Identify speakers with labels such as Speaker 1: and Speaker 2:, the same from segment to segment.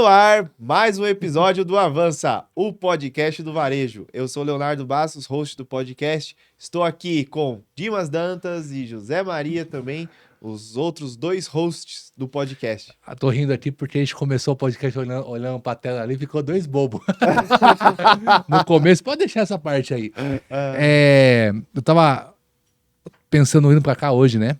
Speaker 1: no ar mais um episódio do Avança, o podcast do varejo. Eu sou Leonardo Bastos, host do podcast. Estou aqui com Dimas Dantas e José Maria também, os outros dois hosts do podcast.
Speaker 2: Tô rindo aqui porque a gente começou o podcast olhando pra tela ali e ficou dois bobos. No começo, pode deixar essa parte aí. Eu tava pensando indo pra cá hoje, né?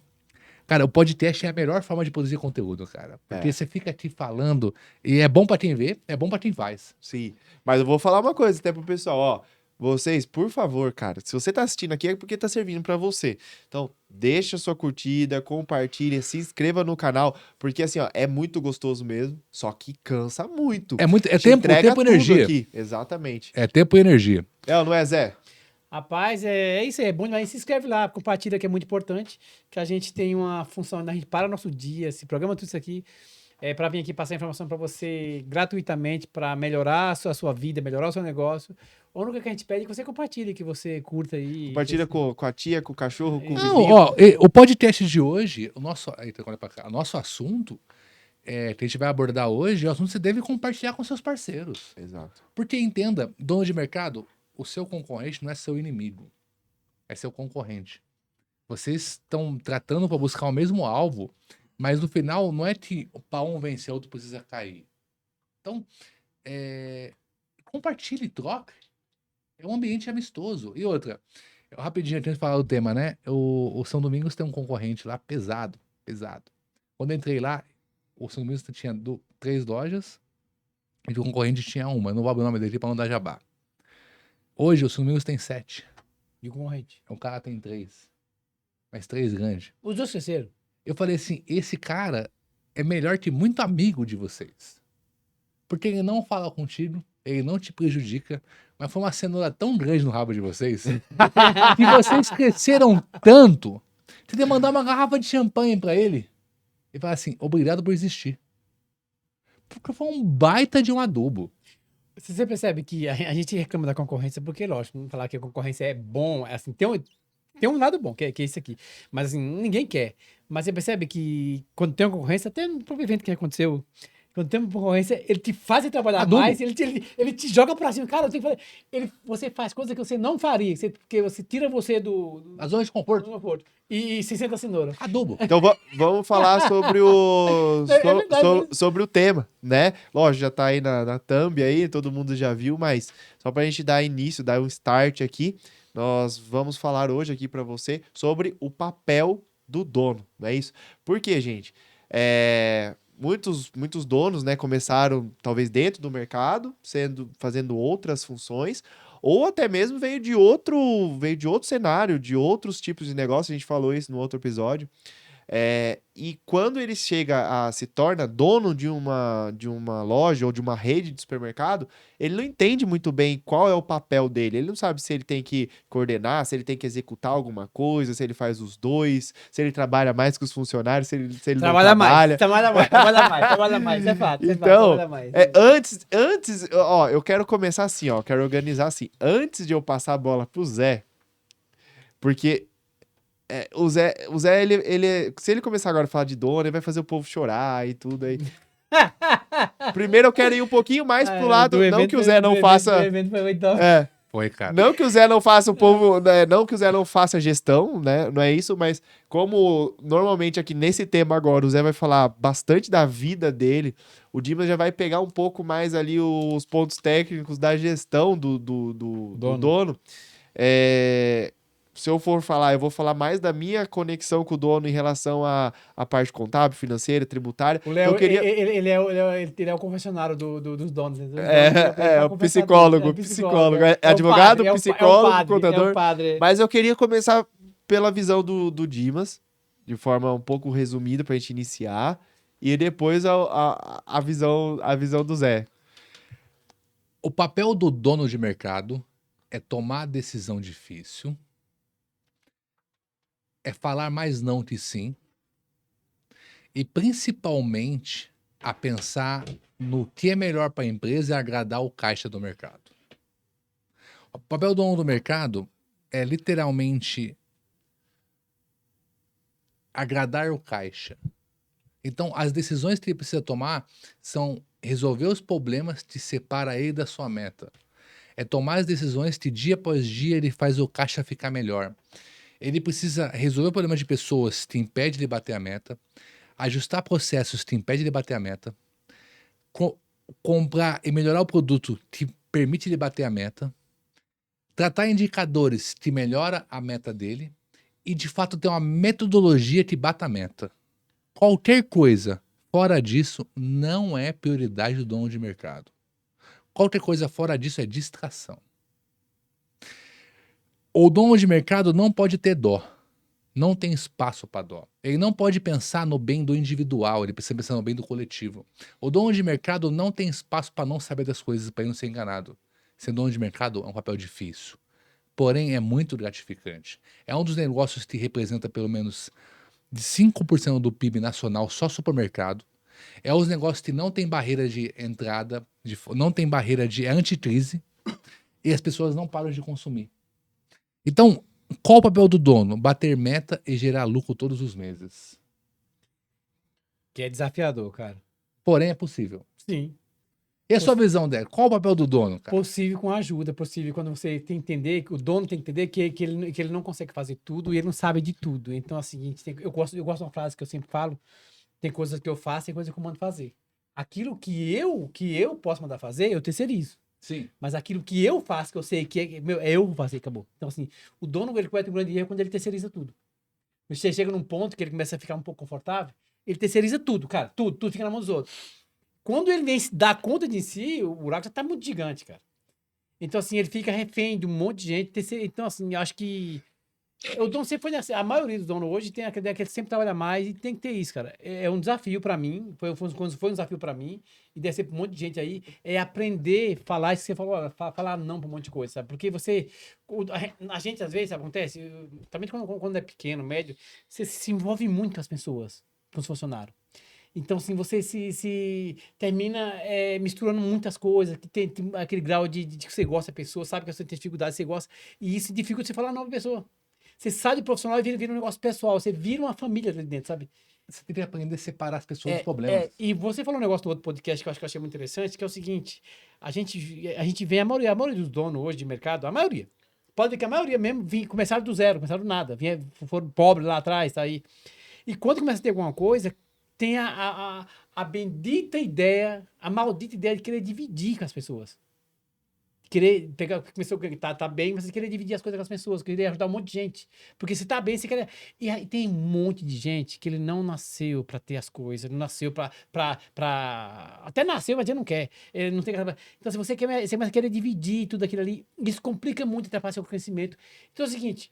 Speaker 2: Cara, o podcast é a melhor forma de produzir conteúdo, cara. Porque você fica aqui falando e é bom pra quem vê, é bom pra quem faz.
Speaker 1: Sim, mas eu vou falar uma coisa até pro pessoal, ó. Vocês, por favor, cara, se você tá assistindo aqui é porque tá servindo pra você. Então, deixa sua curtida, compartilha, se inscreva no canal, porque assim, ó, é muito gostoso mesmo, só que cansa muito.
Speaker 2: É
Speaker 1: Te entrega
Speaker 2: tempo e
Speaker 1: tudo
Speaker 2: energia.
Speaker 1: aqui. Exatamente.
Speaker 2: É tempo e energia.
Speaker 1: Não é, Zé?
Speaker 3: Rapaz, é isso aí, é bom demais. Se inscreve lá, compartilha, que é muito importante, que a gente tem uma função, a gente para o nosso dia, se programa tudo isso aqui, para vir aqui passar informação para você gratuitamente, para melhorar a sua vida, melhorar o seu negócio. A única que a gente pede é que você compartilhe, que você curta aí.
Speaker 1: Compartilha com a tia, com o cachorro, com o
Speaker 2: Não,
Speaker 1: vizinho.
Speaker 2: ó, o podcast de hoje, o nosso assunto, que a gente vai abordar hoje, é o assunto que você deve compartilhar com seus parceiros.
Speaker 1: Exato.
Speaker 2: Porque entenda, dono de mercado, o seu concorrente não é seu inimigo, é seu concorrente. Vocês estão tratando para buscar o mesmo alvo, mas no final não é que para um vencer, outro precisa cair. Então, compartilhe, troque. É um ambiente amistoso. E outra, rapidinho antes de falar do tema, né? O São Domingos tem um concorrente lá pesado, pesado. Quando eu entrei lá, o São Domingos tinha 3 lojas e o concorrente tinha uma. Eu não vou abrir o nome dele para não dar jabá. Hoje o São Domingos tem 7.
Speaker 3: E o concorrente?
Speaker 2: O cara tem 3. Mas 3 grandes.
Speaker 3: Os dois cresceram.
Speaker 2: Eu falei assim, esse cara é melhor que muito amigo de vocês. Porque ele não fala contigo, ele não te prejudica, mas foi uma cenoura tão grande no rabo de vocês que vocês cresceram tanto que você mandar uma garrafa de champanhe pra ele e falar assim, obrigado por existir. Porque foi um baita de um adubo.
Speaker 3: Você percebe que a gente reclama da concorrência, porque, lógico, não falar que a concorrência é bom, é assim, tem um lado bom, que é isso aqui. Mas, assim, ninguém quer. Mas você percebe que quando tem uma concorrência, até no próprio evento que aconteceu, quando tem uma concorrência, ele te faz trabalhar mais, ele te joga pra cima. Cara, eu tenho que fazer. Você faz coisas que você não faria, porque você tira você
Speaker 2: A zona de conforto.
Speaker 3: E se senta a cenoura.
Speaker 2: Adubo.
Speaker 1: Então vamos falar sobre sobre o tema, né? Lógico, já tá aí na thumb aí, todo mundo já viu, mas só pra gente dar início, dar um start aqui, nós vamos falar hoje aqui pra você sobre o papel do dono, não é isso? Por quê, gente? Muitos donos, né, começaram talvez dentro do mercado, fazendo outras funções, ou até mesmo veio de outro cenário, de outros tipos de negócio, a gente falou isso no outro episódio. E quando ele se torna dono de uma loja ou de uma rede de supermercado, ele não entende muito bem qual é o papel dele. Ele não sabe se ele tem que coordenar, se ele tem que executar alguma coisa, se ele faz os dois, se ele trabalha mais que os funcionários, se ele não trabalha.
Speaker 3: Trabalha mais, é fato.
Speaker 1: Então, antes, ó, eu quero começar assim, ó, quero organizar assim. Antes de eu passar a bola pro Zé, porque o Zé, se ele começar agora a falar de dono, ele vai fazer o povo chorar e tudo aí. Primeiro eu quero ir um pouquinho mais pro lado, não que o Zé não faça...
Speaker 2: Foi, cara.
Speaker 1: Não que o Zé não faça o povo, né, não que o Zé não faça gestão, né, não é isso, mas como normalmente aqui nesse tema agora o Zé vai falar bastante da vida dele, o Dimas já vai pegar um pouco mais ali os pontos técnicos da gestão do dono. Se eu for falar, eu vou falar mais da minha conexão com o dono em relação à parte contábil, financeira, tributária.
Speaker 3: O Léo,
Speaker 1: então, eu queria...
Speaker 3: ele é o confessionário dos donos.
Speaker 1: O psicólogo. Advogado, psicólogo, contador. Mas eu queria começar pela visão do Dimas, de forma um pouco resumida pra gente iniciar, e depois a visão do Zé.
Speaker 2: O papel do dono de mercado é tomar decisão difícil, é falar mais não que sim, e principalmente a pensar no que é melhor para a empresa e agradar o caixa do mercado. O papel do dono do mercado é literalmente agradar o caixa. Então, as decisões que ele precisa tomar são resolver os problemas que separa ele da sua meta. É tomar as decisões que dia após dia ele faz o caixa ficar melhor. Ele precisa resolver problemas de pessoas que impedem de bater a meta, ajustar processos que impedem de bater a meta, comprar e melhorar o produto que permite ele bater a meta, tratar indicadores que melhora a meta dele e, de fato, ter uma metodologia que bata a meta. Qualquer coisa fora disso não é prioridade do dono de mercado. Qualquer coisa fora disso é distração. O dono de mercado não pode ter dó. Não tem espaço para dó. Ele não pode pensar no bem do individual, ele precisa pensar no bem do coletivo. O dono de mercado não tem espaço para não saber das coisas, para ele não ser enganado. Ser dono de mercado é um papel difícil. Porém, é muito gratificante. É um dos negócios que representa pelo menos de 5% do PIB nacional, só supermercado. É os negócios que não tem barreira de entrada, não tem barreira de anticrise, e as pessoas não param de consumir. Então, qual o papel do dono? Bater meta e gerar lucro todos os meses.
Speaker 3: Que é desafiador, cara.
Speaker 2: Porém, é possível.
Speaker 3: Sim.
Speaker 2: E a sua visão, Dé? Qual o papel do dono, cara?
Speaker 3: Possível com ajuda, possível quando você tem que entender, o dono tem que entender que ele não consegue fazer tudo e ele não sabe de tudo. Então, assim, eu gosto de uma frase que eu sempre falo: tem coisas que eu faço, tem coisas que eu mando fazer. Aquilo que eu posso mandar fazer, eu terceirizo.
Speaker 2: Sim.
Speaker 3: Mas aquilo que eu faço, que eu sei que é eu vou fazer, acabou. Então, assim, o dono, ele comete um grande erro quando ele terceiriza tudo. Você chega num ponto que ele começa a ficar um pouco confortável, ele terceiriza tudo, cara. Tudo fica na mão dos outros. Quando ele vem se dar conta de si, o buraco já tá muito gigante, cara. Então, assim, ele fica refém de um monte de gente. Então, assim, eu acho que o dono sempre foi assim. A maioria dos donos hoje tem aquele que sempre trabalha mais e tem que ter isso, cara. É um desafio pra mim. Foi um desafio pra mim. E deve ser pra um monte de gente aí. É aprender a falar isso que você falou, falar não pra um monte de coisa, sabe? Porque a gente, às vezes, acontece, também quando é pequeno, médio, você se envolve muito com as pessoas, com os funcionários. Então, assim, você se termina misturando muitas coisas, que tem aquele grau de que você gosta da pessoa, sabe que você tem dificuldade, você gosta, e isso dificulta você falar não pra pessoa. Você sai do profissional e vira um negócio pessoal, você vira uma família ali dentro, sabe?
Speaker 2: Você tem que aprender a separar as pessoas dos problemas.
Speaker 3: E você falou um negócio do outro podcast que eu acho que eu achei muito interessante, que é o seguinte: a gente vê a maioria dos donos hoje de mercado, a maioria. Pode ver que a maioria mesmo começaram do zero, começaram do nada, foram pobres lá atrás, tá aí. E quando começa a ter alguma coisa, tem a bendita ideia, a maldita ideia de querer dividir com as pessoas. Querer pegar, começou a tá bem, mas você querer dividir as coisas com as pessoas, querer ajudar um monte de gente. Porque se tá bem, você quer. E aí tem um monte de gente que ele não nasceu pra ter as coisas, não nasceu pra. Até nasceu, mas ele não quer. Ele não tem. Então, se você você começa a querer dividir tudo aquilo ali, isso complica muito, atrapalha seu crescimento. Então é o seguinte: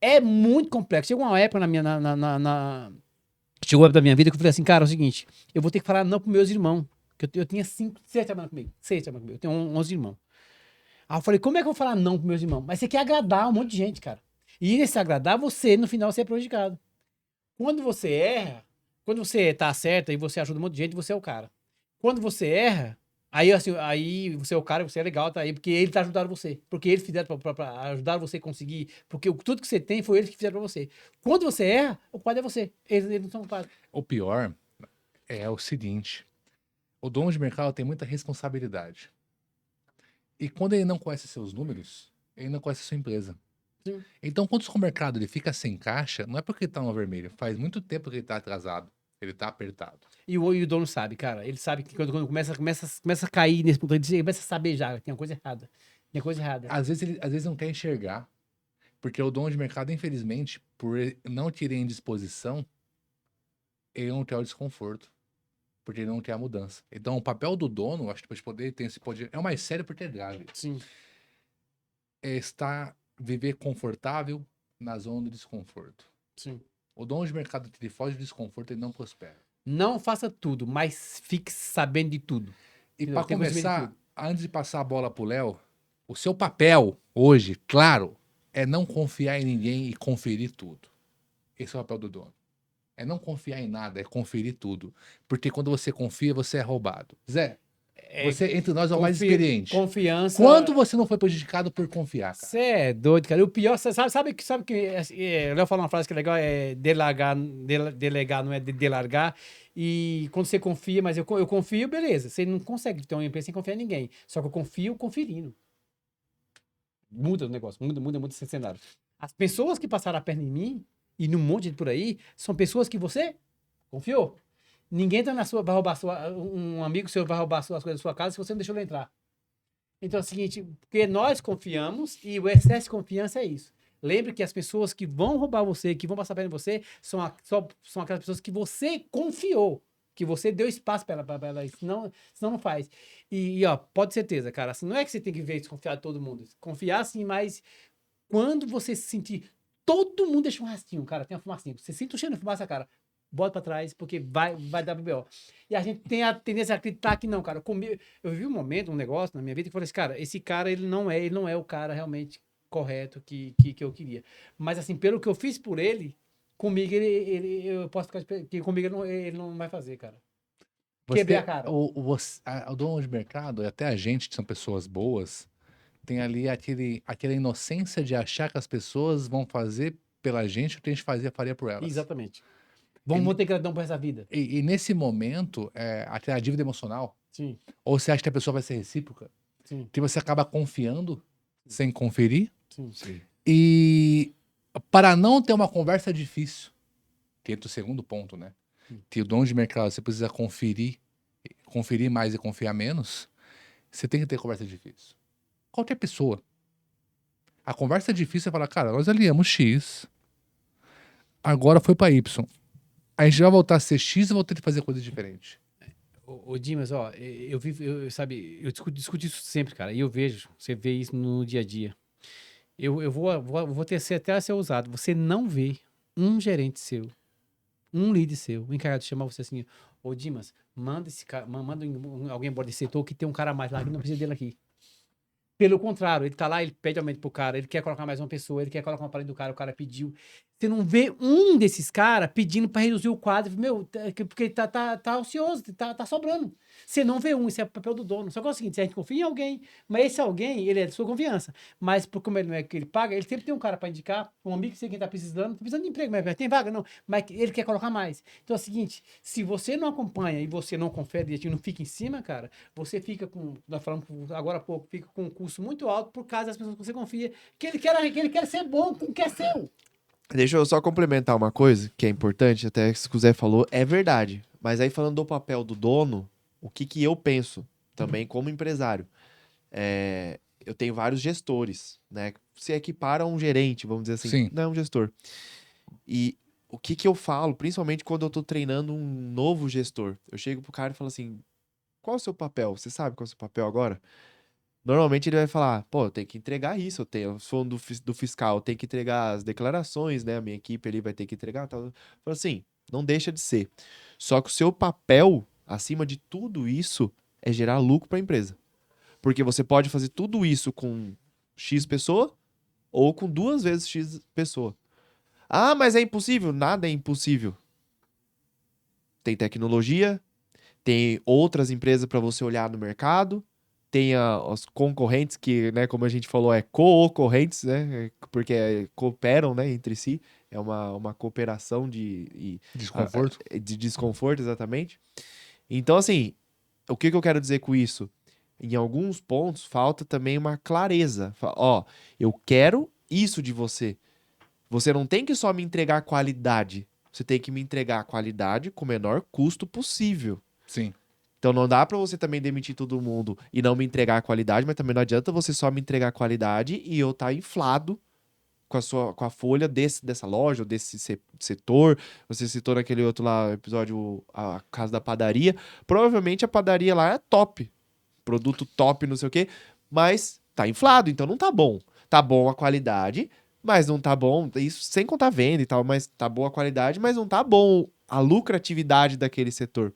Speaker 3: é muito complexo. Chegou uma época chegou da minha vida que eu falei assim, cara, é o seguinte, eu vou ter que falar não pros meus irmãos. Que eu tinha 6 trabalhando comigo. 6 trabalhando comigo. Eu tenho 11 irmãos. Aí eu falei, como é que eu vou falar não pros meus irmãos? Mas você quer agradar um monte de gente, cara. E nesse agradar, você, no final, você é prejudicado. Quando você erra, quando você tá certo e você ajuda um monte de gente, você é o cara. Quando você erra, aí, assim, aí você é o cara, você é legal, tá aí, porque ele tá ajudando você. Porque eles fizeram pra ajudar você a conseguir. Porque tudo que você tem foi eles que fizeram pra você. Quando você erra, o culpado é você. Eles não são culpados.
Speaker 2: O pior é o seguinte: o dono de mercado tem muita responsabilidade. E quando ele não conhece seus números, ele não conhece a sua empresa.
Speaker 3: Sim.
Speaker 2: Então, quando o mercado ele fica sem caixa, não é porque ele tá no vermelho. Faz muito tempo que ele tá atrasado. Ele tá apertado.
Speaker 3: E o dono sabe, cara. Ele sabe que quando começa a cair nesse ponto, ele começa a saber já, tem uma coisa errada. Tem coisa errada.
Speaker 2: Às vezes não quer enxergar. Porque o dono de mercado, infelizmente, por ele não ter em disposição, ele não quer o desconforto. Porque ele não quer a mudança. Então, o papel do dono, acho que para poder ter esse poder, é o mais sério porque é grave.
Speaker 3: Sim.
Speaker 2: É viver confortável na zona do desconforto.
Speaker 3: Sim.
Speaker 2: O dono de mercado que foge do desconforto, ele não prospera.
Speaker 3: Não faça tudo, mas fique sabendo de tudo.
Speaker 2: E
Speaker 3: Entendeu?
Speaker 2: para
Speaker 3: Tem conhecimento de
Speaker 2: começar,
Speaker 3: tudo.
Speaker 2: antes de passar a bola pro Léo, o seu papel hoje, claro, é não confiar em ninguém e conferir tudo. Esse é o papel do dono. É não confiar em nada, é conferir tudo. Porque quando você confia, você é roubado. Zé, Você, entre nós, é o mais
Speaker 3: confi-
Speaker 2: experiente.
Speaker 3: Confiança.
Speaker 2: Quanto você não foi prejudicado por confiar, cara?
Speaker 3: Você é doido, cara. E o pior, você sabe que o Léo falou uma frase que é legal, é delegar não é delargar. E quando você confia, mas eu confio, beleza. Você não consegue ter uma empresa sem confiar em ninguém. Só que eu confio conferindo. Muda o negócio, muda esse cenário. As pessoas que passaram a perna em mim, e num monte de por aí, são pessoas que você confiou. Ninguém tá vai roubar um amigo seu vai roubar as coisas da sua casa se você não deixou ele entrar. Então é o seguinte, porque nós confiamos e o excesso de confiança é isso. Lembre que as pessoas que vão roubar você, que vão passar a perna em você, são aquelas pessoas que você confiou, que você deu espaço para ela, senão não faz. Ó, pode ter certeza, cara, assim, não é que você tem que ver desconfiar de todo mundo. Confiar sim, mas quando você se sentir, todo mundo deixa um rastinho, cara, tem uma fumacinha. Você sente o cheiro de fumaça, cara, bota pra trás, porque vai dar BO. E a gente tem a tendência a acreditar que não, cara. Comigo, eu vi um momento, um negócio na minha vida que eu falei assim, cara, esse cara, ele não é o cara realmente correto que eu queria. Mas assim, pelo que eu fiz por ele, comigo eu posso ficar que comigo ele não vai fazer, cara. Quebrei a cara.
Speaker 2: O dono de mercado, e até a gente, que são pessoas boas, tem ali aquela inocência de achar que as pessoas vão fazer pela gente o que a gente faria por elas.
Speaker 3: Exatamente. Vamos ter gratidão por essa vida.
Speaker 2: E nesse momento, até a dívida emocional,
Speaker 3: Sim,
Speaker 2: ou você acha que a pessoa vai ser recíproca,
Speaker 3: sim,
Speaker 2: que você acaba confiando sem conferir,
Speaker 3: sim.
Speaker 2: e para não ter uma conversa difícil, que entra o segundo ponto, né? Que o dono de mercado, você precisa conferir mais e confiar menos, você tem que ter conversa difícil. Qualquer pessoa. A conversa difícil é falar, cara, nós aliamos X, agora foi para Y. A gente vai voltar a ser X e vou ter que fazer coisa diferente.
Speaker 3: Ô Dimas, ó, eu discuto isso sempre, cara, e eu vejo, você vê isso no dia a dia. Eu vou ter até a ser ousado. Você não vê um gerente seu, um líder seu, um encarregado de chamar você assim, ô Dimas, manda esse cara, manda alguém embora desse setor que tem um cara a mais lá que não precisa dele aqui. Pelo contrário, ele tá lá, ele pede aumento pro cara, ele quer colocar mais uma pessoa, ele quer colocar uma parede do cara, o cara pediu. Você não vê um desses caras pedindo pra reduzir o quadro, meu, porque ele tá ocioso, tá sobrando. Você não vê um, esse é o papel do dono. Só que é o seguinte, a gente confia em alguém, mas esse alguém, ele é de sua confiança. Mas como ele não é que ele paga, ele sempre tem um cara pra indicar, um amigo que sei quem tá precisando de emprego, mas tem vaga? Não, mas ele quer colocar mais. Então é o seguinte, se você não acompanha e você não confere e não fica em cima, cara, você fica nós falamos agora há pouco, fica com um custo muito alto por causa das pessoas que você confia, que ele quer ser bom com o que é seu.
Speaker 1: Deixa eu só complementar uma coisa que é importante, até que o Zé falou, é verdade. Mas aí falando do papel do dono, o que eu penso também como empresário? Eu tenho vários gestores, né? Se equipara a um gerente, vamos dizer assim.
Speaker 2: Sim.
Speaker 1: Não é um gestor. E o que eu falo, principalmente quando eu tô treinando um novo gestor, eu chego pro cara e falo assim, qual é o seu papel? Você sabe qual é o seu papel agora? Normalmente ele vai falar, pô, eu tenho que entregar isso, eu sou do fiscal, eu tenho que entregar as declarações, né? A minha equipe ali vai ter que entregar, tal. Eu falo assim, não deixa de ser. Só que o seu papel, acima de tudo isso, é gerar lucro para a empresa. Porque você pode fazer tudo isso com X pessoa ou com 2 vezes X pessoa. Ah, mas é impossível? Nada é impossível. Tem tecnologia, tem outras empresas para você olhar no mercado, tem os concorrentes que, né, como a gente falou, co-ocorrentes, né, porque cooperam, né, entre si, é uma cooperação de desconforto, exatamente. Então, assim, o que eu quero dizer com isso? Em alguns pontos, falta também uma clareza. Ó, eu quero isso de você. Você não tem que só me entregar qualidade, você tem que me entregar qualidade com o menor custo possível.
Speaker 2: Sim.
Speaker 1: Então não dá pra você também demitir todo mundo e não me entregar a qualidade, mas também não adianta você só me entregar a qualidade e eu estar inflado com a folha dessa loja ou desse setor. Você citou naquele outro lá episódio a casa da padaria. Provavelmente a padaria lá é top. Produto top, não sei o quê, mas tá inflado, então não tá bom. Tá bom a qualidade, mas não tá bom, isso sem contar venda e tal, mas tá boa a qualidade, mas não tá bom a lucratividade daquele setor.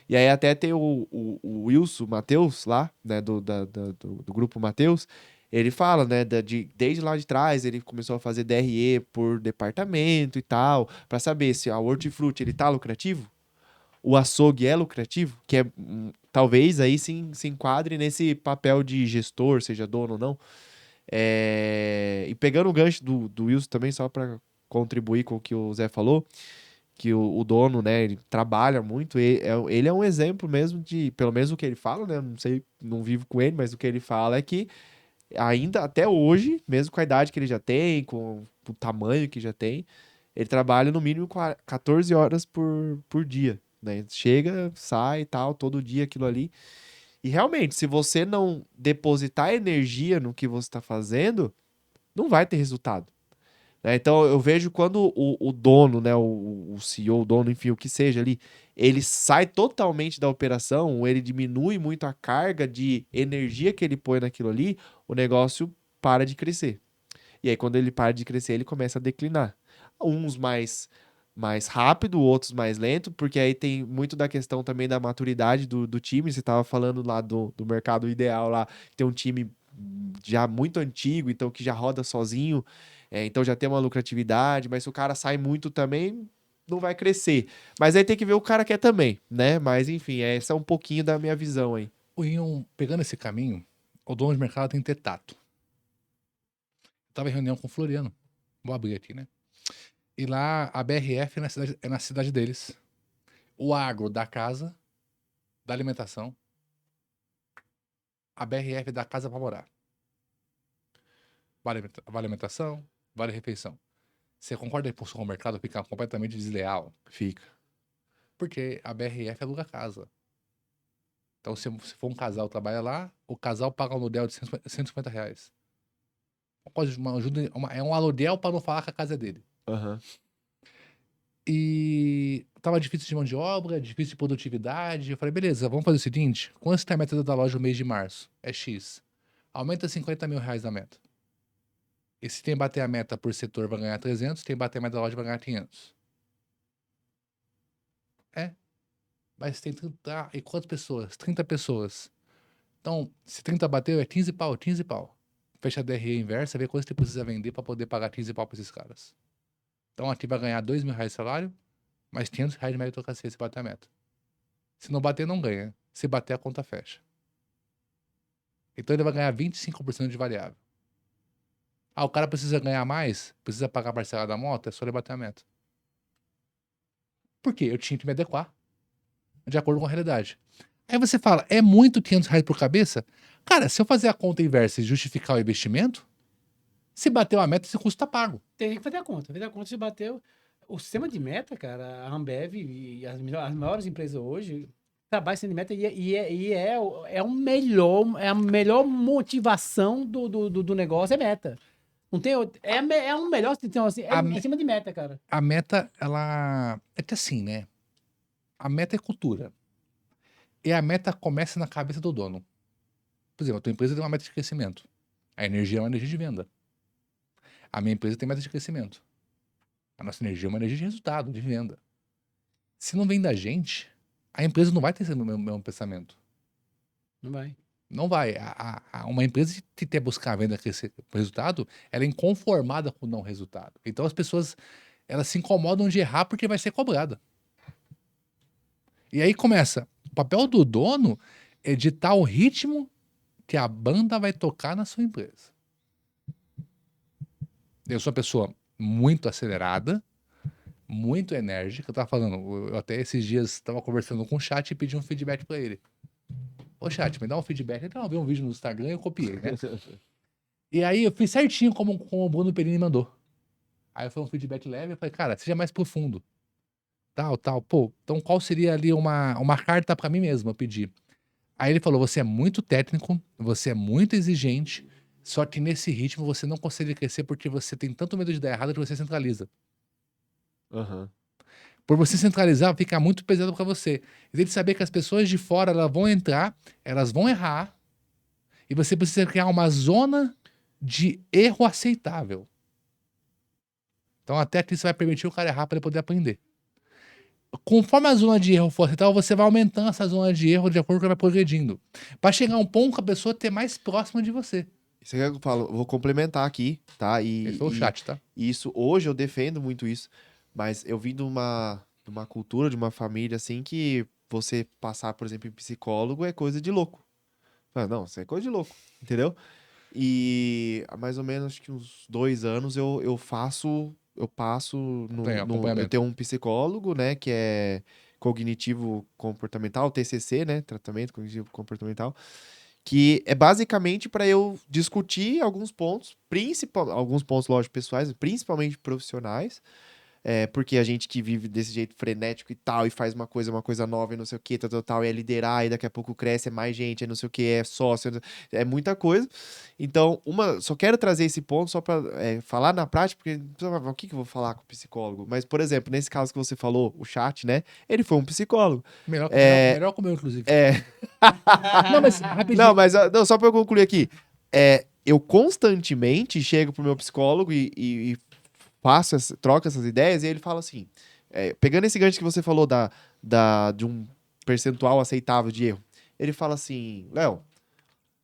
Speaker 1: E aí até tem o Wilson Matheus lá, né, do grupo Matheus, ele fala, né, desde lá de trás ele começou a fazer DRE por departamento e tal, para saber se a Hortifruti ele tá lucrativo o açougue é lucrativo, que é talvez aí se enquadre nesse papel de gestor, seja dono ou não. E pegando o gancho do Wilson também, só para contribuir com o que o Zé falou, que o dono, né, ele trabalha muito, ele é um exemplo mesmo de, pelo menos o que ele fala, né, não sei, não vivo com ele, mas o que ele fala é que ainda até hoje, mesmo com a idade que ele já tem, com o tamanho que já tem, ele trabalha no mínimo 14 horas por dia, né? Chega, sai e tal, todo dia aquilo ali. E realmente, se você não depositar energia no que você está fazendo, não vai ter resultado, né? Então eu vejo quando o dono, né, o CEO, o dono, enfim, o que seja ali, ele sai totalmente da operação, ou ele diminui muito a carga de energia que ele põe naquilo ali, o negócio para de crescer. E aí quando ele para de crescer, ele começa a declinar. Uns mais rápido, outros mais lento, porque aí tem muito da questão também da maturidade do time. Você estava falando lá do mercado ideal lá, tem um time já muito antigo, então que já roda sozinho, então já tem uma lucratividade, mas se o cara sai muito também, não vai crescer. Mas aí tem que ver o cara quer também, né? Mas enfim, essa é um pouquinho da minha visão aí.
Speaker 2: Pegando esse caminho, o dono de mercado tem que ter tato. Eu tava em reunião com o Floriano. Vou abrir aqui, né? E lá a BRF é na cidade deles. O agro da casa, da alimentação. A BRF da casa para morar. Vale alimentação, vale refeição. Você concorda que o mercado fica completamente desleal?
Speaker 1: Fica.
Speaker 2: Porque a BRF aluga casa. Então, se for um casal que trabalha lá, o casal paga um aluguel de R$ 150. É um aluguel para não falar que a casa é dele.
Speaker 1: Aham.
Speaker 2: E tava difícil de mão de obra, difícil de produtividade. Eu falei, beleza, vamos fazer o seguinte: quanto está a meta da loja no mês de março? É X. Aumenta R$ 50 mil na meta. E se tem bater a meta por setor, vai ganhar 300. Tem bater a meta da loja, vai ganhar 500. Mas tem 30... E quantas pessoas? 30 pessoas. Então, se 30 bateu, é 15 pau, 15 pau. Fecha a DRE inversa, vê quanto você precisa vender para poder pagar 15 pau para esses caras. Então, aqui vai ganhar R$ 2 mil de salário, mais R$ 500 de meritocracia se bater a meta. Se não bater, não ganha. Se bater, a conta fecha. Então, ele vai ganhar 25% de variável. Ah, o cara precisa ganhar mais? Precisa pagar a parcela da moto? É só ele bater a meta. Por quê? Eu tinha que me adequar de acordo com a realidade. Aí você fala, é muito R$ 500 por cabeça? Cara, se eu fazer a conta inversa e justificar o investimento, se bateu a meta, esse custo tá pago.
Speaker 3: Tem que fazer a conta. Fazer a conta se bateu. O sistema de meta, cara, a Ambev e as maiores empresas hoje trabalham sem meta é a melhor motivação do negócio é meta. Não tem é um melhor, então, assim, em cima de meta, cara.
Speaker 2: A meta, ela... É que assim, né? A meta é cultura. E a meta começa na cabeça do dono. Por exemplo, a tua empresa tem uma meta de crescimento. A energia é uma energia de venda. A minha empresa tem meta de crescimento. A nossa energia é uma energia de resultado, de venda. Se não vem da gente, a empresa não vai ter esse mesmo pensamento.
Speaker 3: Não vai.
Speaker 2: Não vai. Uma empresa que quer buscar a venda, crescer o resultado, ela é inconformada com o não resultado. Então as pessoas, elas se incomodam de errar porque vai ser cobrada. E aí começa. O papel do dono é ditar o ritmo que a banda vai tocar na sua empresa. Eu sou uma pessoa muito acelerada, muito enérgica. Eu tava falando, eu até esses dias estava conversando com o chat e pedi um feedback para ele. Ô chat, me dá um feedback. Então eu vi um vídeo no Instagram e eu copiei, né? E aí eu fiz certinho como o Bruno Perini mandou. Aí foi um feedback leve, eu falei, cara, seja mais profundo. Tal. Pô, então qual seria ali uma carta para mim mesmo, eu pedi. Aí ele falou, você é muito técnico, você é muito exigente, só que nesse ritmo você não consegue crescer porque você tem tanto medo de dar errado que você centraliza.
Speaker 1: Aham.
Speaker 2: Por você centralizar, fica muito pesado para você. E tem que saber que as pessoas de fora, elas vão entrar, elas vão errar, e você precisa criar uma zona de erro aceitável. Então até que isso vai permitir o cara errar para ele poder aprender. Conforme a zona de erro for aceitável, você vai aumentando essa zona de erro de acordo com que vai progredindo. Para chegar a um ponto que a pessoa ter mais próxima de você.
Speaker 1: Isso é que eu falo, eu vou complementar aqui, tá?
Speaker 2: Esse foi o chat, tá?
Speaker 1: Isso, hoje eu defendo muito isso, mas eu vim de uma uma cultura, de uma família, assim, que você passar, por exemplo, em psicólogo é coisa de louco. Não, isso é coisa de louco, entendeu? E há mais ou menos, acho que uns 2 anos eu passo eu
Speaker 2: Acompanhamento.
Speaker 1: tenho um psicólogo, né, que é cognitivo comportamental, TCC, né, tratamento cognitivo comportamental, que é basicamente para eu discutir alguns pontos, alguns pontos, lógico, pessoais, principalmente profissionais, porque a gente que vive desse jeito frenético e tal, e faz uma coisa nova e não sei o que, tal, é liderar, e daqui a pouco cresce, é mais gente, é não sei o que, é sócio, é muita coisa. Então, só quero trazer esse ponto só para falar na prática, porque o que eu vou falar com o psicólogo? Mas, por exemplo, nesse caso que você falou, o chat, né? Ele foi um psicólogo.
Speaker 2: Melhor que o meu, inclusive. Não, mas rapidinho.
Speaker 1: Não, mas só para eu concluir aqui. Eu constantemente chego pro meu psicólogo e troco essas ideias, e ele fala assim, pegando esse gancho que você falou de um percentual aceitável de erro, ele fala assim, Léo,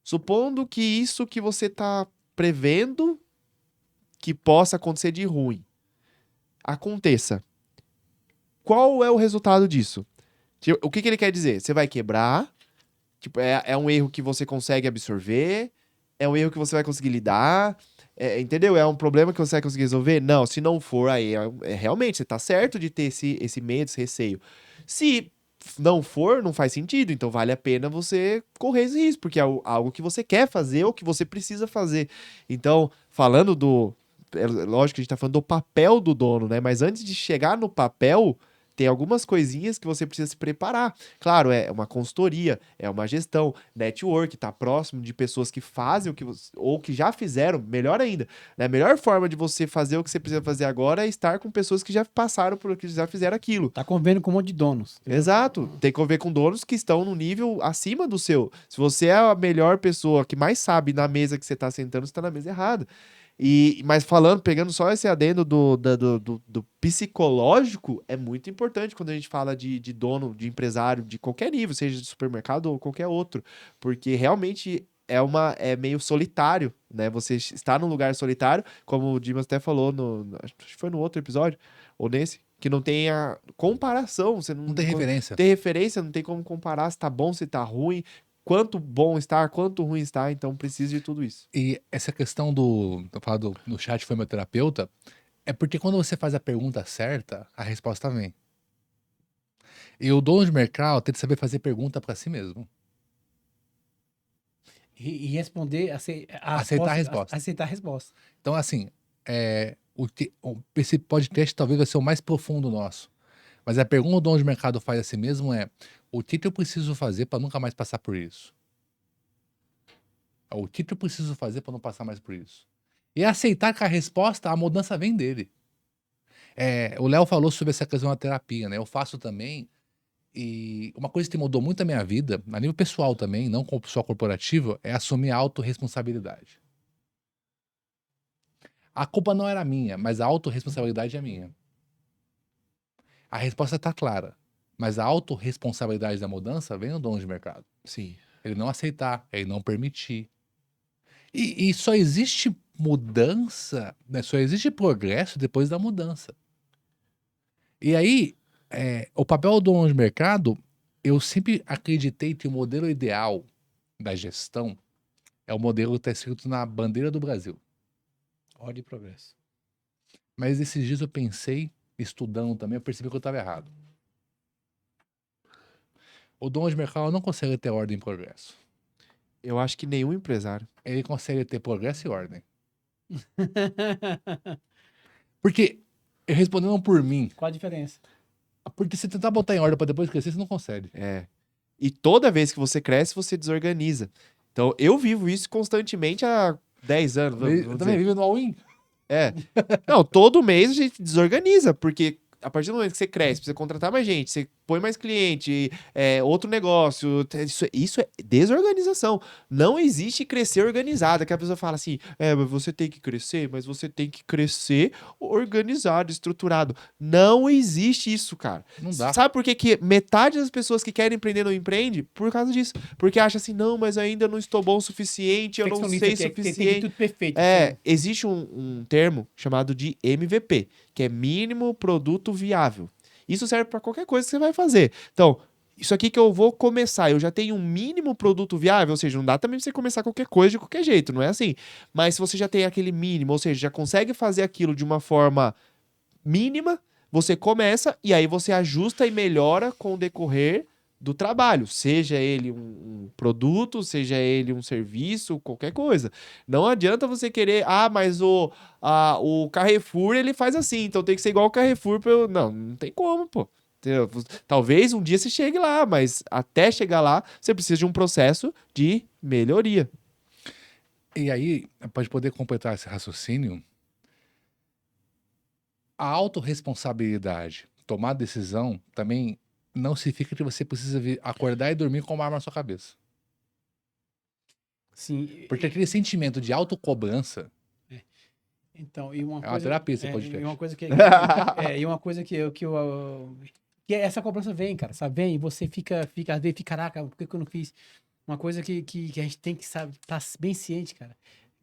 Speaker 1: supondo que isso que você tá prevendo que possa acontecer de ruim, aconteça, qual é o resultado disso? O que ele quer dizer? Você vai quebrar, tipo, é um erro que você consegue absorver, é um erro que você vai conseguir lidar, entendeu? É um problema que você vai conseguir resolver? Não, se não for, aí realmente você tá certo de ter esse medo, esse receio. Se não for, não faz sentido, então vale a pena você correr esse risco, porque é algo que você quer fazer ou que você precisa fazer. Então, falando lógico que a gente tá falando do papel do dono, né? Mas antes de chegar no papel, tem algumas coisinhas que você precisa se preparar. Claro, é uma consultoria, é uma gestão, network, tá próximo de pessoas que fazem ou que já fizeram, melhor ainda. Né? A melhor forma de você fazer o que você precisa fazer agora é estar com pessoas que já passaram por que já fizeram aquilo.
Speaker 3: Tá convivendo com um monte de donos. Entendeu?
Speaker 1: Exato. Tem que conviver com donos que estão no nível acima do seu. Se você é a melhor pessoa que mais sabe na mesa que você tá sentando, você tá na mesa errada. Mas pegando só esse adendo do psicológico, é muito importante quando a gente fala de dono, de empresário, de qualquer nível, seja de supermercado ou qualquer outro, porque realmente é meio solitário, né? Você está num lugar solitário, como o Dimas até falou, acho que foi no outro episódio, ou nesse, que não tem a comparação, você
Speaker 2: Não tem referência.
Speaker 1: Tem referência, não tem como comparar se tá bom, se tá ruim, quanto bom está, quanto ruim está, então precisa de tudo isso.
Speaker 2: E essa questão no chat foi meu terapeuta, é porque quando você faz a pergunta certa, a resposta vem. E o dono de mercado tem que saber fazer pergunta para si mesmo.
Speaker 3: E responder,
Speaker 2: Aceitar a resposta.
Speaker 3: Aceitar a resposta.
Speaker 2: Então, assim, esse podcast talvez vai ser o mais profundo nosso. Mas a pergunta que o dono de mercado faz a si mesmo é: o que eu preciso fazer para nunca mais passar por isso? O que eu preciso fazer para não passar mais por isso? E aceitar que a resposta, a mudança vem dele. O Léo falou sobre essa questão da terapia, né? Eu faço também. E uma coisa que mudou muito a minha vida, a nível pessoal também, não só corporativo, é assumir a autorresponsabilidade. A culpa não era minha, mas a autorresponsabilidade é minha. A resposta está clara, mas a autorresponsabilidade da mudança vem do dono de mercado.
Speaker 1: Sim.
Speaker 2: Ele não aceitar, ele não permitir. E só existe mudança, né? Só existe progresso depois da mudança. E aí, o papel do dono de mercado, eu sempre acreditei que o modelo ideal da gestão é o modelo que está escrito na bandeira do Brasil.
Speaker 3: Ordem e progresso.
Speaker 2: Mas esses dias eu pensei, estudando também, eu percebi que eu estava errado. O dono de mercado não consegue ter ordem e progresso.
Speaker 1: Eu acho que nenhum empresário.
Speaker 2: Ele consegue ter progresso e ordem. Porque, respondendo por mim,
Speaker 3: Qual a diferença?
Speaker 2: porque se tentar botar em ordem para depois crescer, você não consegue.
Speaker 1: E toda vez que você cresce, você desorganiza. Então, eu vivo isso constantemente há 10 anos.
Speaker 2: Eu também vivo no all-in.
Speaker 1: Não, todo mês a gente desorganiza, porque a partir do momento que você cresce, precisa contratar mais gente, você põe mais cliente, outro negócio, isso é desorganização. Não existe crescer organizado, que a pessoa fala assim, mas você tem que crescer, mas você tem que crescer organizado, estruturado. Não existe isso, cara.
Speaker 2: Não dá.
Speaker 1: Sabe por que metade das pessoas que querem empreender não empreende? Por causa disso. Porque acha assim, não, mas ainda não estou bom o suficiente, eu não sei o suficiente.
Speaker 3: Tem tudo perfeito. Assim.
Speaker 1: Existe um termo chamado de MVP, que é mínimo produto viável. Isso serve para qualquer coisa que você vai fazer. Então, isso aqui que eu vou começar, eu já tenho um mínimo produto viável, ou seja, não dá também pra você começar qualquer coisa de qualquer jeito, não é assim. Mas se você já tem aquele mínimo, ou seja, já consegue fazer aquilo de uma forma mínima, você começa e aí você ajusta e melhora com o decorrer do trabalho, seja ele um produto, seja ele um serviço, qualquer coisa. Não adianta você querer, mas o Carrefour ele faz assim, então tem que ser igual o Carrefour. Não, não tem como, pô. Entendeu? Talvez um dia você chegue lá, mas até chegar lá, você precisa de um processo de melhoria.
Speaker 2: E aí, pode poder completar esse raciocínio, a autorresponsabilidade, tomar decisão, também não significa que você precisa acordar e dormir com uma arma na sua cabeça.
Speaker 3: Sim.
Speaker 2: Porque aquele sentimento de autocobrança
Speaker 3: Então, e uma
Speaker 2: é uma
Speaker 3: coisa.
Speaker 2: terapia esse
Speaker 3: E
Speaker 2: podcast.
Speaker 3: uma coisa e uma coisa que essa cobrança vem, cara, sabe? Vem e você às vezes fica, caraca, por que eu não fiz? Uma coisa que a gente tem que, sabe, estar bem ciente, cara,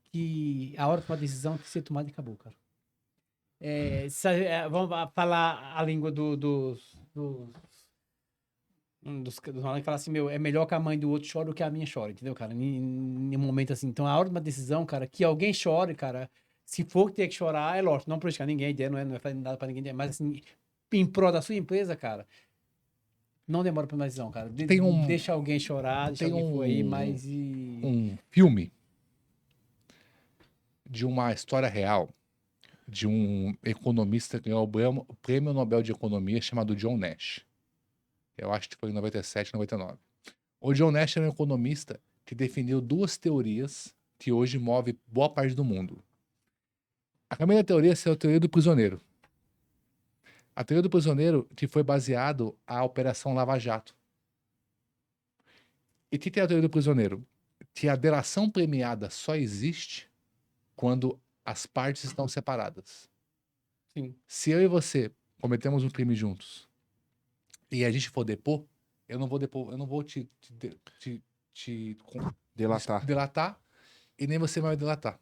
Speaker 3: que a hora de tomar decisão tem que ser tomada e acabou, cara. Vamos falar a língua dos malucos que falam assim, meu, é melhor que a mãe do outro chore do que a minha chore, entendeu, cara? Em um momento assim. Então, a hora de uma decisão, cara, que alguém chore, cara, se for ter que chorar, é lógico, não prejudicar ninguém, a ideia não é fazer nada pra ninguém, mas assim, em prol da sua empresa, cara, não demora pra uma decisão, cara. Deixa alguém chorar, deixa alguém for aí, mas
Speaker 2: um filme de uma história real de um economista que ganhou o Prêmio Nobel de Economia chamado John Nash. Eu acho que foi em 97, 99. O John Nash era um economista que definiu duas teorias que hoje movem boa parte do mundo. A primeira teoria é a teoria do prisioneiro. A teoria do prisioneiro que foi baseado a Operação Lava Jato. E o que é a teoria do prisioneiro? Que a delação premiada só existe quando as partes estão separadas.
Speaker 3: sim.
Speaker 2: Se eu e você cometemos um crime juntos e a gente for depor, eu não vou te delatar e nem você vai me delatar.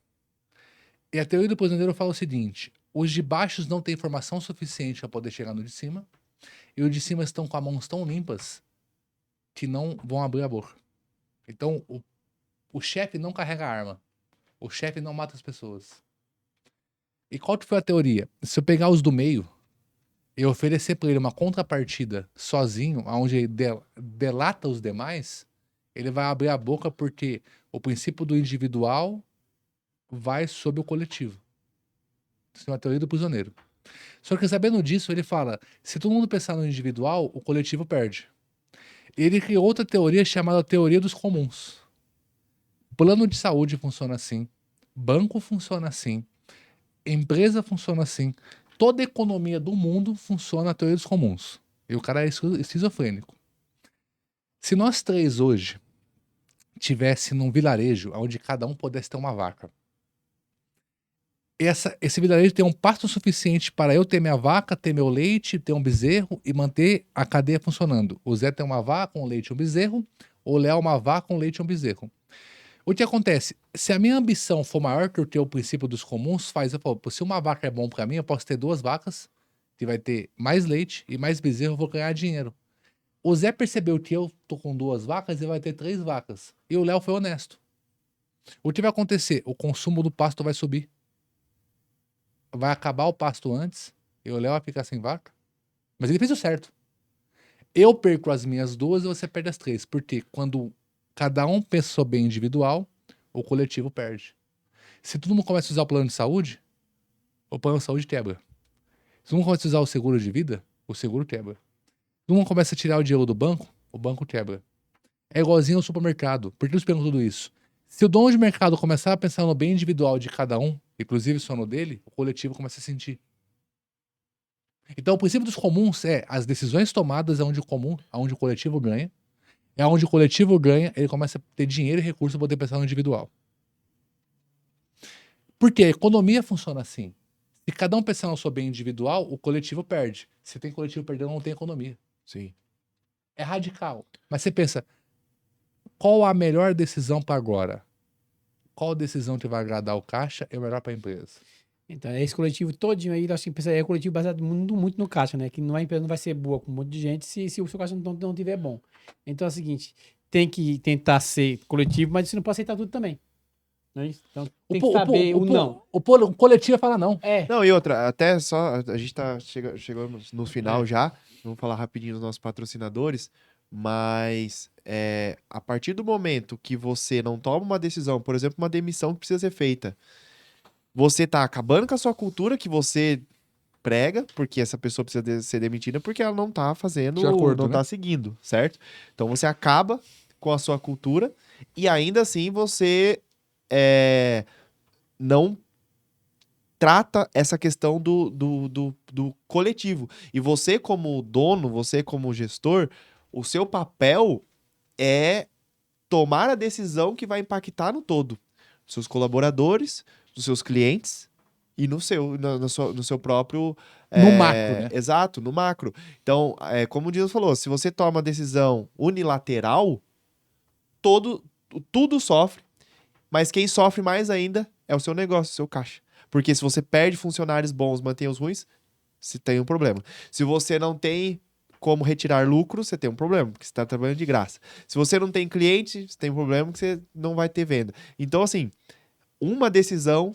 Speaker 2: E a teoria do prisioneiro fala o seguinte: os de baixo não têm informação suficiente para poder chegar no de cima, e os de cima estão com as mãos tão limpas que não vão abrir a boca. Então, o chefe não carrega a arma. O chefe não mata as pessoas. E qual que foi a teoria? Se eu pegar os do meio e oferecer para ele uma contrapartida sozinho, onde ele delata os demais, ele vai abrir a boca porque o princípio do individual vai sobre o coletivo. Isso é uma teoria do prisioneiro. Só que sabendo disso, ele fala, se todo mundo pensar no individual, o coletivo perde. Ele criou outra teoria chamada teoria dos comuns. Plano de saúde funciona assim, banco funciona assim, empresa funciona assim, toda a economia do mundo funciona na teoria dos comuns. E o cara é esquizofrênico. Se nós três hoje tivesse num vilarejo onde cada um pudesse ter uma vaca, esse vilarejo tem um pasto suficiente para eu ter minha vaca, ter meu leite, ter um bezerro e manter a cadeia funcionando. O Zé tem uma vaca, um leite e um bezerro, o Léo uma vaca, um leite e um bezerro. O que acontece? Se a minha ambição for maior que o princípio dos comuns, eu falo, se uma vaca é bom para mim, eu posso ter duas vacas, que vai ter mais leite e mais bezerro, eu vou ganhar dinheiro. O Zé percebeu que eu tô com duas vacas e vai ter 3 vacas. E o Léo foi honesto. O que vai acontecer? O consumo do pasto vai subir. Vai acabar o pasto antes, e o Léo vai ficar sem vaca. Mas ele fez o certo. Eu perco as minhas duas e você perde as 3. Porque quando cada um pensa bem individual, o coletivo perde. Se todo mundo começa a usar o plano de saúde, o plano de saúde quebra. Se todo mundo começa a usar o seguro de vida, o seguro quebra. Se todo mundo começa a tirar o dinheiro do banco, o banco quebra. É igualzinho ao supermercado. Por que eu explico tudo isso? Se o dono de mercado começar a pensar no bem individual de cada um, inclusive só no dele, o coletivo começa a sentir. Então, o princípio dos comuns é as decisões tomadas onde o coletivo ganha. É onde o coletivo ganha, ele começa a ter dinheiro e recursos para poder pensar no individual. Porque a economia funciona assim. Se cada um pensar no seu bem individual, o coletivo perde. Se tem coletivo perdendo, não tem economia.
Speaker 1: Sim.
Speaker 2: É radical. Mas você pensa, qual a melhor decisão para agora? Qual decisão que vai agradar o caixa é melhor para a empresa?
Speaker 3: Então, é esse coletivo todinho aí, eu acho que é um coletivo baseado muito no caixa, né? Que a empresa não vai ser boa com um monte de gente se o seu caixa não tiver bom. Então é o seguinte, tem que tentar ser coletivo, mas você não pode aceitar tudo também. Não é isso? Então tem que saber o não.
Speaker 2: O coletivo fala não.
Speaker 3: É,
Speaker 1: Não, e outra, até só, a gente tá chegando no final
Speaker 3: É.
Speaker 1: já, vamos falar rapidinho dos nossos patrocinadores, mas a partir do momento que você não toma uma decisão, por exemplo, uma demissão que precisa ser feita, você tá acabando com a sua cultura que você prega, porque essa pessoa precisa ser demitida porque ela não tá fazendo,
Speaker 2: De acordo,
Speaker 1: não
Speaker 2: né?
Speaker 1: tá seguindo, certo? Então você acaba com a sua cultura e ainda assim você não trata essa questão do coletivo. E você, como dono, você, como gestor, o seu papel é tomar a decisão que vai impactar no todo. Dos seus colaboradores, dos seus clientes e no seu próprio.
Speaker 2: No macro, né?
Speaker 1: Exato, no macro. Então, como o Dias falou, se você toma uma decisão unilateral, tudo sofre, mas quem sofre mais ainda é o seu negócio, o seu caixa. Porque se você perde funcionários bons, mantém os ruins, você tem um problema. Se você não tem como retirar lucro, você tem um problema, porque você está trabalhando de graça. Se você não tem cliente, você tem um problema que você não vai ter venda. Então, assim, uma decisão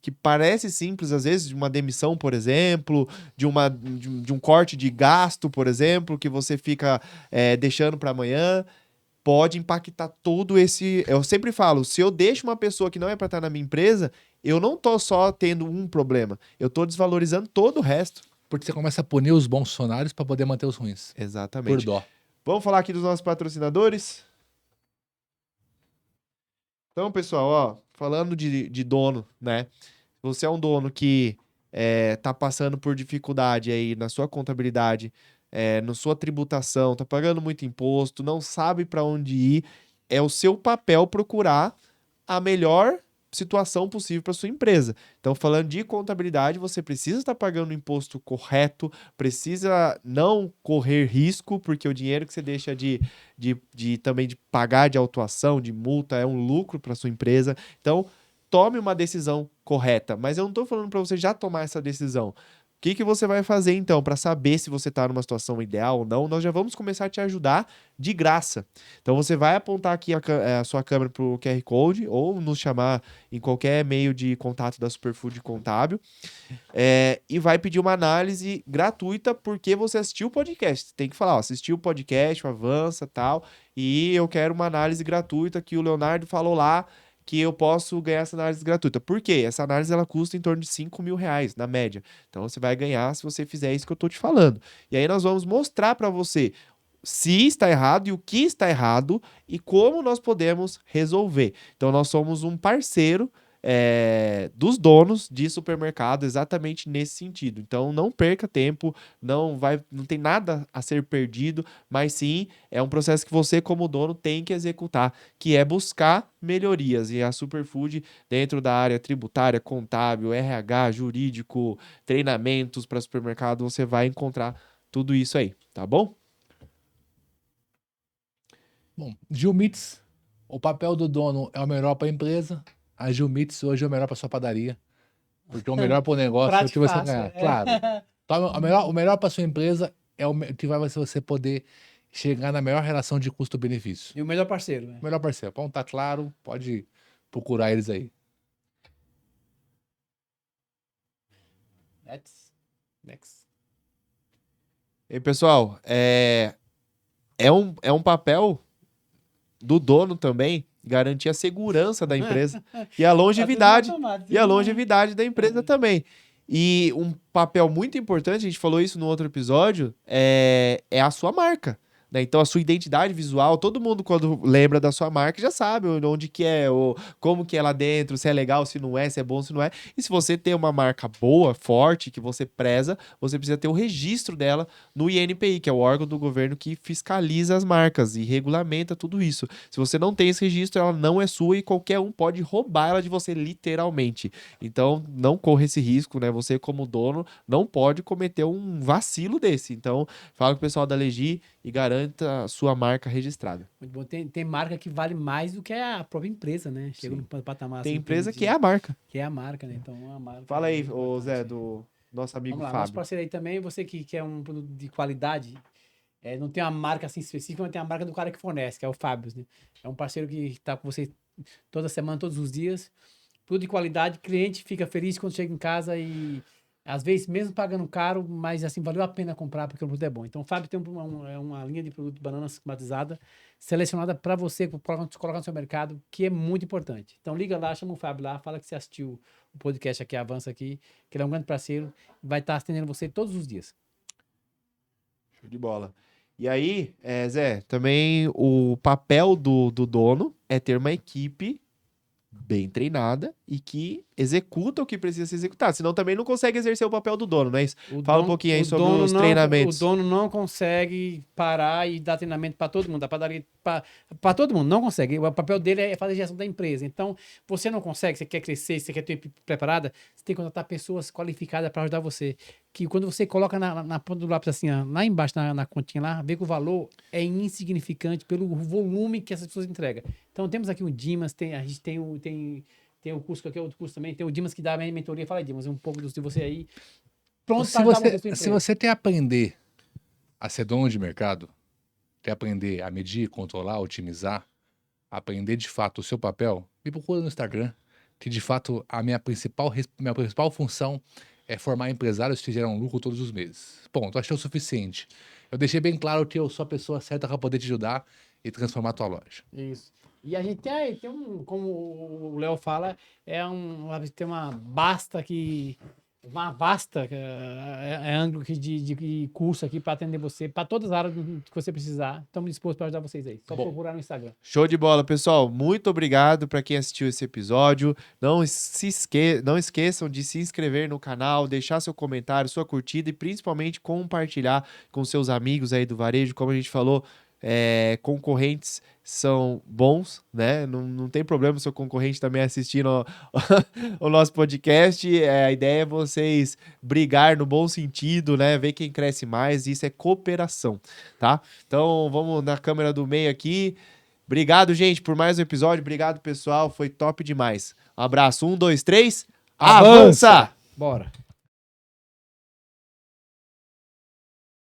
Speaker 1: que parece simples, às vezes, de uma demissão, por exemplo, de um corte de gasto, por exemplo, que você fica deixando para amanhã, pode impactar todo esse. Eu sempre falo, se eu deixo uma pessoa que não é para estar na minha empresa, eu não tô só tendo um problema, eu tô desvalorizando todo o resto.
Speaker 2: Porque você começa a punir os bons funcionários para poder manter os ruins. Por
Speaker 1: Exatamente.
Speaker 2: dó.
Speaker 1: Vamos falar aqui dos nossos patrocinadores? Então, pessoal, ó, falando de dono, né? Você é um dono que tá passando por dificuldade aí na sua contabilidade, na sua tributação, tá pagando muito imposto, não sabe para onde ir, é o seu papel procurar a melhor situação possível para sua empresa. Então, falando de contabilidade, você precisa estar pagando o imposto correto, precisa não correr risco, porque o dinheiro que você deixa também de pagar de autuação, de multa, é um lucro para sua empresa. Então, tome uma decisão correta. Mas eu não estou falando para você já tomar essa decisão. O que você vai fazer então para saber se você está numa situação ideal ou não? Nós já vamos começar a te ajudar de graça. Então você vai apontar aqui a sua câmera para o QR Code ou nos chamar em qualquer meio de contato da Superfood Contábil e vai pedir uma análise gratuita porque você assistiu o podcast. Tem que falar, ó, assistiu o podcast, o Avança, tal, e eu quero uma análise gratuita que o Leonardo falou lá que eu posso ganhar essa análise gratuita. Por quê? Essa análise ela custa em torno de R$ 5.000, na média. Então você vai ganhar se você fizer isso que eu tô te falando. E aí nós vamos mostrar para você se está errado e o que está errado e como nós podemos resolver. Então nós somos um parceiro dos donos de supermercado exatamente nesse sentido. Então não perca tempo, não tem nada a ser perdido, mas sim é um processo que você como dono tem que executar, que é buscar melhorias. E a Superfood, dentro da área tributária, contábil, RH, jurídico, treinamentos para supermercado, você vai encontrar tudo isso aí, tá bom?
Speaker 2: Bom, Gilmits, o papel do dono é o melhor para a empresa. A Gilmits hoje é o melhor para sua padaria. Porque o melhor para o negócio é o que você vai ganhar. Claro. Então, o melhor para sua empresa é o que vai ser você poder chegar na melhor relação de custo-benefício.
Speaker 3: E o melhor parceiro, né?
Speaker 2: O melhor parceiro. Bom, tá claro, pode procurar eles aí.
Speaker 3: Next.
Speaker 1: E pessoal, é um papel do dono também garantir a segurança da empresa e a longevidade da empresa também. E um papel muito importante, a gente falou isso no outro episódio, é a sua marca. Né? Então, a sua identidade visual, todo mundo quando lembra da sua marca já sabe onde que é, ou como que é lá dentro, se é legal, se não é, se é bom, se não é. E se você tem uma marca boa, forte, que você preza, você precisa ter o registro dela no INPI, que é o órgão do governo que fiscaliza as marcas e regulamenta tudo isso. Se você não tem esse registro, ela não é sua e qualquer um pode roubar ela de você literalmente. Então, não corra esse risco, né? Você como dono não pode cometer um vacilo desse. Então, fala com o pessoal da Legi e garante garanta a sua marca registrada.
Speaker 3: Muito bom. Tem marca que vale mais do que a própria empresa, né? Chega
Speaker 1: Sim.
Speaker 3: no patamar
Speaker 1: Tem
Speaker 3: assim,
Speaker 1: empresa
Speaker 3: de-
Speaker 1: que é a marca.
Speaker 3: que é a marca, né? Então, a marca
Speaker 1: Fala
Speaker 3: é
Speaker 1: aí,
Speaker 3: muito
Speaker 1: ô Zé,
Speaker 3: importante.
Speaker 1: do nosso amigo
Speaker 3: Vamos lá, nosso
Speaker 1: Fábio.
Speaker 3: parceiro aí também, você que quer um produto de qualidade, não tem uma marca assim específica, mas tem a marca do cara que fornece, que é o Fábio, né? É um parceiro que está com você toda semana, todos os dias. Produto de qualidade, cliente fica feliz quando chega em casa e às vezes mesmo pagando caro, mas assim, valeu a pena comprar porque o produto é bom. Então o Fábio tem uma linha de produto de bananas climatizada, selecionada para você, colocar no seu mercado, que é muito importante. Então liga lá, chama o Fábio lá, fala que você assistiu o podcast aqui, Avança aqui, que ele é um grande parceiro, vai estar atendendo você todos os dias.
Speaker 1: Show de bola. E aí, Zé, também o papel do dono é ter uma equipe bem treinada e que executa o que precisa ser executado. Senão também não consegue exercer o papel do dono, não é isso? Fala um pouquinho aí sobre os treinamentos.
Speaker 3: O dono não consegue parar e dar treinamento para todo mundo, da padaria para todo mundo, não consegue. O papel dele é fazer a gestão da empresa. Então, você não consegue, você quer crescer, você quer ter equipe preparada, você tem que contratar pessoas qualificadas para ajudar você. Que quando você coloca na ponta do lápis assim, ó, lá embaixo na continha lá, vê que o valor é insignificante pelo volume que essas pessoas entregam. Então, temos aqui o Dimas, a gente tem o curso, que é outro curso também, tem o Dimas que dá a mentoria. Fala aí, Dimas, um pouco de você aí. Pronto
Speaker 2: Se
Speaker 3: para ajudar você, sua
Speaker 2: você, se
Speaker 3: empresa.
Speaker 2: você quer aprender a ser dono de mercado, quer aprender a medir, controlar, otimizar, aprender de fato o seu papel, me procura no Instagram, que de fato a minha principal função é formar empresários que geram lucro todos os meses. Ponto, achei o suficiente. Eu deixei bem claro que eu sou a pessoa certa para poder te ajudar e transformar a tua loja.
Speaker 3: Isso. E a gente tem como o Léo fala, tem uma vasta ângulo de curso aqui para atender você, para todas as áreas que você precisar. Estamos dispostos para ajudar vocês aí. Só procurar no Instagram.
Speaker 1: Show de bola, pessoal. Muito obrigado para quem assistiu esse episódio. Não esqueçam de se inscrever no canal, deixar seu comentário, sua curtida e principalmente compartilhar com seus amigos aí do varejo. Como a gente falou, concorrentes são bons, né? Não tem problema o seu concorrente também assistindo o nosso podcast. A ideia é vocês brigar no bom sentido, né? Ver quem cresce mais. Isso é cooperação, tá? Então, vamos na câmera do meio aqui. Obrigado, gente, por mais um episódio. Obrigado, pessoal. Foi top demais. Um abraço. 1, 2, 3. Avança!
Speaker 3: Bora!